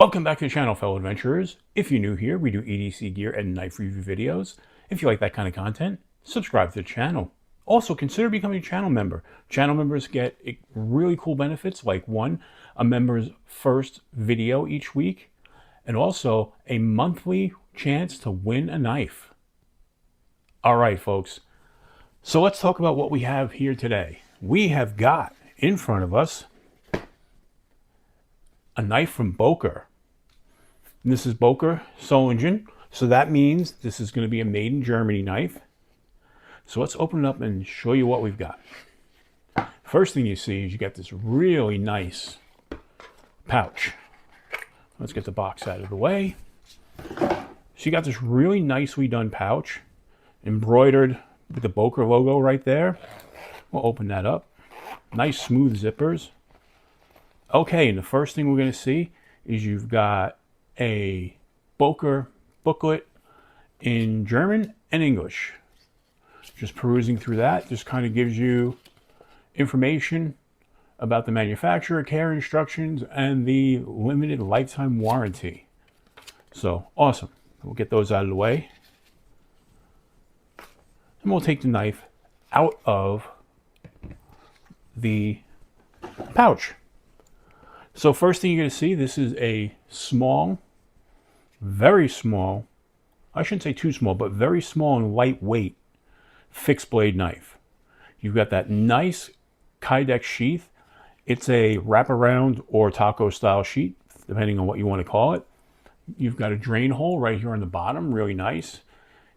Welcome back to the channel, fellow adventurers. If you're new here, we do EDC gear and knife review videos. If you like that kind of content, subscribe to the channel. Also, consider becoming a channel member. Channel members get really cool benefits like one, a member's first video each week, and also a monthly chance to win a knife. All right, folks. So let's talk about what we have here today. We have got in front of us a knife from Boker. And this is Boker Solingen. So that means this is going to be a made in Germany knife. So let's open it up and show you what we've got. First thing you see is you got this really nice pouch. Let's get the box out of the way. So you got this really nicely done pouch, embroidered with the Boker logo right there. We'll open that up. Nice smooth zippers. Okay, and the first thing we're going to see is you've got a Boker booklet in German and English. Just perusing through that just kind of gives you information about the manufacturer, care instructions, and the limited lifetime warranty. So awesome. We'll get those out of the way. And we'll take the knife out of the pouch. So first thing you're going to see, this is a small, very small, I shouldn't say too small, but very small and lightweight fixed blade knife. You've got that nice Kydex sheath. It's a wraparound or taco style sheath, depending on what you want to call it. You've got a drain hole right here on the bottom, really nice.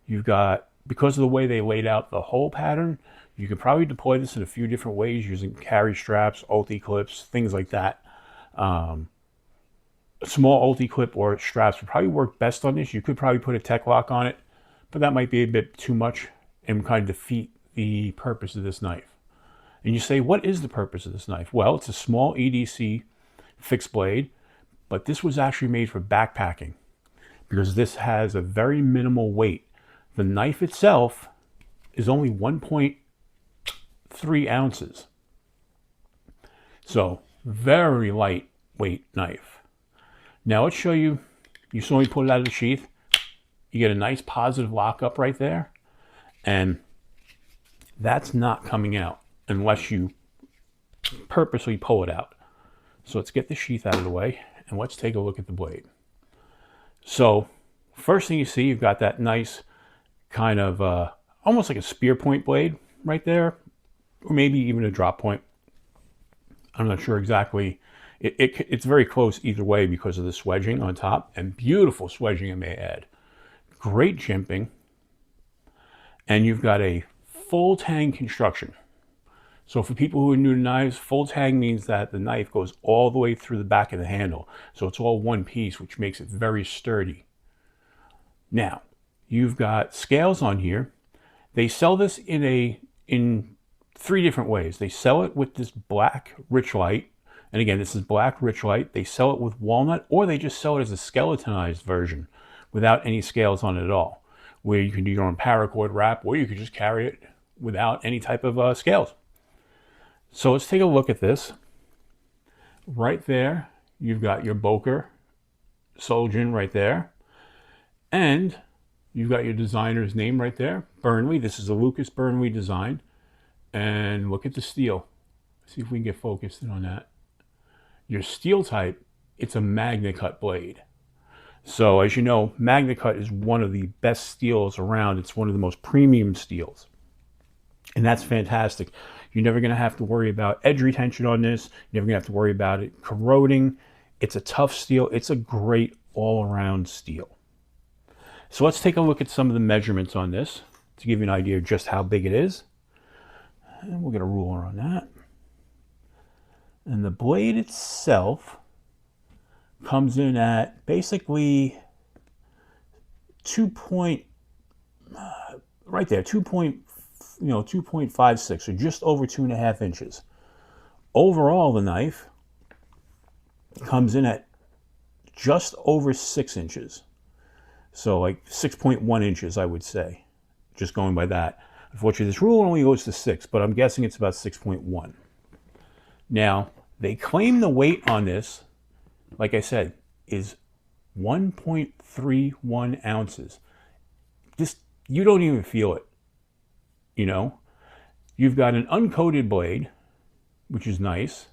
You've got, because of the way they laid out the hole pattern, you could probably deploy this in a few different ways using carry straps, ulti clips, things like that. A small ulti clip or straps would probably work best on this. You could probably put a tech lock on it, but that might be a bit too much and kind of defeat the purpose of this knife. And you say, what is the purpose of this knife? Well, it's a small EDC fixed blade, but this was actually made for backpacking because this has a very minimal weight. The knife itself is only 1.3 ounces. So very lightweight knife. Now let's show you, you saw me pull it out of the sheath. You get a nice positive lockup right there. And that's not coming out unless you purposely pull it out. So let's get the sheath out of the way and let's take a look at the blade. So first thing you see, you've got that nice kind of almost like a spear point blade right there, or maybe even a drop point. I'm not sure exactly. It's very close either way because of the swedging on top, and beautiful swedging, I may add. Great jimping. And you've got a full tang construction. So for people who are new to knives, full tang means that the knife goes all the way through the back of the handle. So it's all one piece, which makes it very sturdy. Now, you've got scales on here. They sell this in three different ways. They sell it with this black Rich Light. And again, this is black Rich Light. They sell it with walnut, or they just sell it as a skeletonized version without any scales on it at all, where you can do your own paracord wrap, or you could just carry it without any type of scales. So let's take a look at this. Right there, you've got your Boker Solingen right there. And you've got your designer's name right there, Burnley. This is a Lucas Burnley design. And look at the steel. See if we can get focused in on that. Your steel type, it's a Magna Cut blade. So as you know, Magna Cut is one of the best steels around. It's one of the most premium steels. And that's fantastic. You're never going to have to worry about edge retention on this. You're never going to have to worry about it corroding. It's a tough steel. It's a great all-around steel. So let's take a look at some of the measurements on this to give you an idea of just how big it is. And we'll get a ruler on that. And the blade itself comes in at basically right there, 2.56, so just over 2.5 inches. Overall, the knife comes in at just over 6 inches. So like 6.1 inches, I would say, just going by that. Unfortunately, this rule only goes to 6, but I'm guessing it's about 6.1. Now, they claim the weight on this, like I said, is 1.31 ounces. This, you don't even feel it, you know? You've got an uncoated blade, which is nice.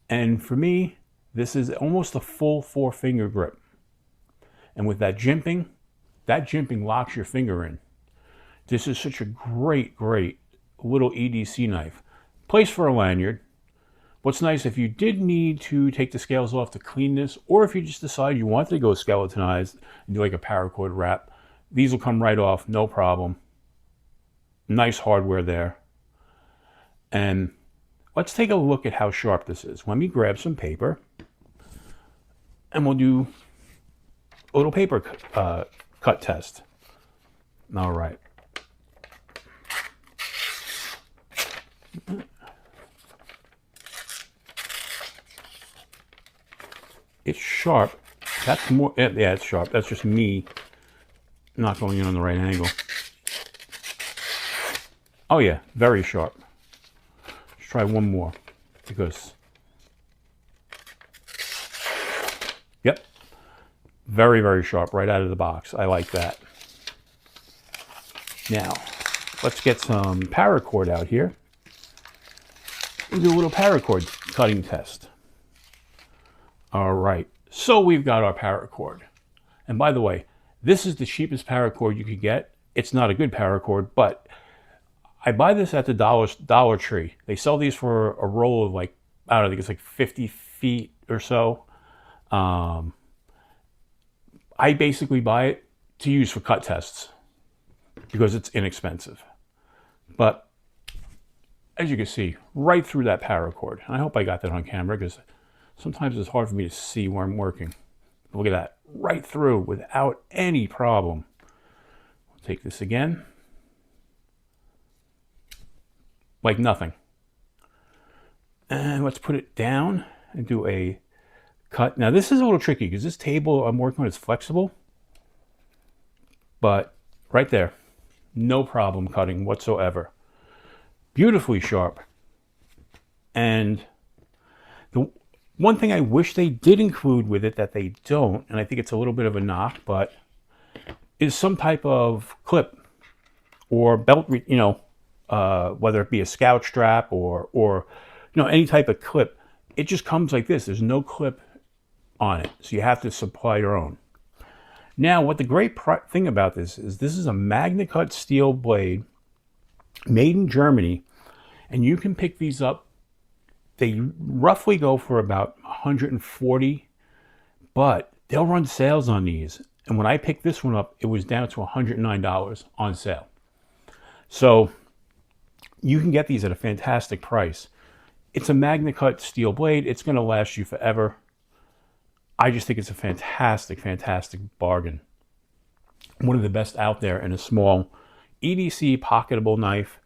And for me, this is almost a full 4-finger grip. And with that jimping locks your finger in. This is such a great, great little EDC knife. Place for a lanyard. What's nice, if you did need to take the scales off to clean this, or if you just decide you wanted to go skeletonized and do like a paracord wrap, these will come right off, no problem. Nice hardware there. And let's take a look at how sharp this is. Let me grab some paper, and we'll do a little paper cut test. All right. It's sharp. That's more, yeah, it's sharp. That's just me not going in on the right angle. Oh yeah, very sharp. Let's try one more, because, yep, very, very sharp right out of the box. I like that. Now, let's get some paracord out here. We'll do a little paracord cutting test. All right, so we've got our paracord. And by the way, this is the cheapest paracord you could get. It's not a good paracord, but I buy this at the Dollar Tree. They sell these for a roll of like, I don't know, I think it's like 50 feet or so. I basically buy it to use for cut tests because it's inexpensive. But as you can see, right through that paracord. And I hope I got that on camera, because sometimes it's hard for me to see where I'm working. Look at that, right through without any problem. We'll take this again. Like nothing. And let's put it down and do a cut. Now this is a little tricky because this table I'm working on is flexible. But right there, no problem cutting whatsoever. Beautifully sharp. And the one thing I wish they did include with it that they don't, and I think it's a little bit of a knock, but is some type of clip or belt, you know, whether it be a scout strap or you know, any type of clip. It just comes like this. There's no clip on it, so you have to supply your own. Now, what the great thing about this is a MagnaCut steel blade made in Germany, and you can pick these up. They roughly go for about 140, but they'll run sales on these. And when I picked this one up, it was down to $109 on sale. So you can get these at a fantastic price. It's a MagnaCut steel blade. It's going to last you forever. I just think it's a fantastic, fantastic bargain. One of the best out there in a small EDC pocketable knife.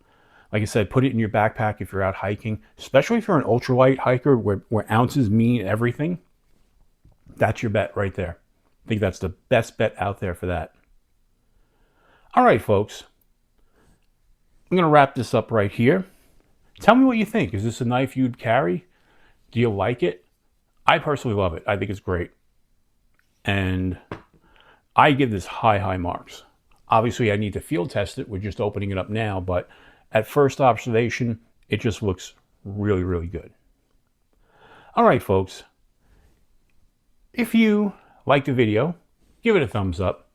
Like I said, put it in your backpack if you're out hiking, especially if you're an ultralight hiker where ounces mean everything. That's your bet right there. I think that's the best bet out there for that. All right, folks. I'm going to wrap this up right here. Tell me what you think. Is this a knife you'd carry? Do you like it? I personally love it. I think it's great. And I give this high, high marks. Obviously, I need to field test it. We're just opening it up now, but at first observation, it just looks really, really good. All right, folks. If you like the video, give it a thumbs up.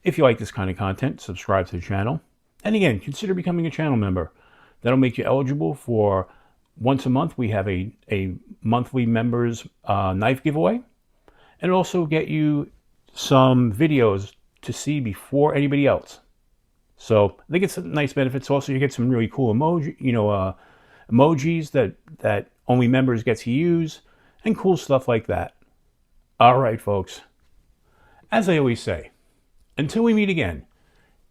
If you like this kind of content, subscribe to the channel. And again, consider becoming a channel member. That'll make you eligible for once a month. We have a monthly members knife giveaway. And also get you some videos to see before anybody else. So I think it's a nice benefits. Also, you get some really cool emojis that only members get to use, and cool stuff like that. All right, folks. As I always say, until we meet again,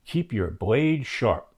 keep your blade sharp.